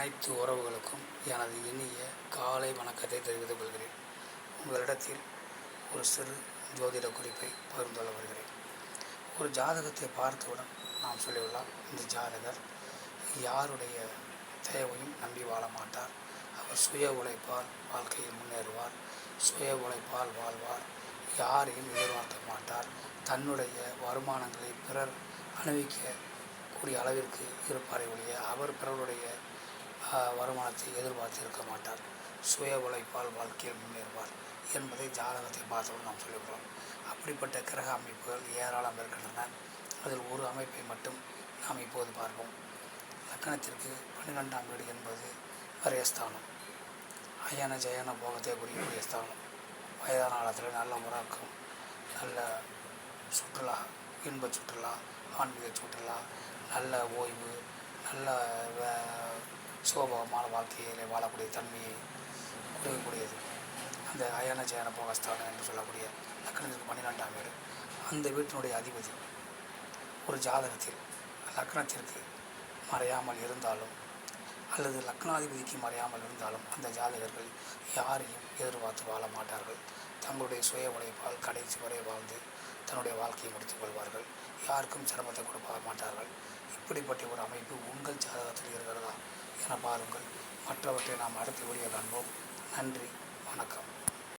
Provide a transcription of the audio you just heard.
அனைத்து உறவுகளுக்கும் எனது இனிய காலை வணக்கத்தை தெரிவித்துக் கொள்கிறேன். உங்களிடத்தில் ஒரு சிறு ஜோதிட குறிப்பை பகிர்ந்து கொள்ள வருகிறேன். ஒரு ஜாதகத்தை பார்த்தவுடன் நாம் சொல்லியுள்ளோம், இந்த ஜாதகர் யாருடைய தேவையும் நம்பி வாழ மாட்டார். அவர் சுய உழைப்பால் வாழ்க்கையில் முன்னேறுவார், சுய உழைப்பால் வாழ்வார், யாரையும் எதிர்பார்க்க மாட்டார். தன்னுடைய வருமானங்களை பிறர் அனுபவிக்கக்கூடிய அளவிற்கு இருப்பாரை ஒழிய அவர் பிறருடைய வருமானத்தை எதிர்பார்த்து இருக்க மாட்டார். சுய உழைப்பால் வாழ்க்கையில் முன்னேறுவார் என்பதை ஜாதகத்தை பார்த்தவுடன் நாம் சொல்லிவிடுறோம். அப்படிப்பட்ட கிரக அமைப்புகள் ஏராளம் இருக்கின்றன. அதில் ஒரு அமைப்பை மட்டும் நாம் இப்போது பார்ப்போம். லக்னத்திற்கு 12ஆம் வீடு என்பது விரயஸ்தானம். அயன ஜயன போகத்தை குறிக்கக்கூடிய ஸ்தானம். வயதான காலத்தில் நல்ல உறக்கம், நல்ல சுற்றுலா, இன்ப சுற்றுலா, ஆன்மீக சுற்றுலா, நல்ல ஓய்வு, நல்ல சுகபோகமான வாழ்க்கையில் வாழக்கூடிய தன்மையை கொடுக்கக்கூடியது அந்த அயன ஜயன போகஸ்தானம் என்று சொல்லக்கூடிய லக்னத்திற்கு 12ஆம் வீடு. அந்த வீட்டினுடைய அதிபதி ஒரு ஜாதகத்தில் லக்னத்திற்கு மறையாமல் இருந்தாலும் அல்லது லக்னாதிபதிக்கு மறையாமல் இருந்தாலும் அந்த ஜாதகர்கள் யாரையும் எதிர்பார்த்து வாழ மாட்டார்கள். தங்களுடைய சுய உழைப்பால் கடைசி வரை வாழ்ந்து தன்னுடைய வாழ்க்கையை முடித்துக் கொள்வார்கள். யாருக்கும் சிரமத்தை கொடுக்க மாட்டார்கள். இப்படிப்பட்ட ஒரு அமைப்பு உங்கள் ஜாதகத்தில் இருக்கிறதா என பாருங்கள். மற்றவற்றை நாம் அடுத்த வீடியோ காண்போம். நன்றி, வணக்கம்.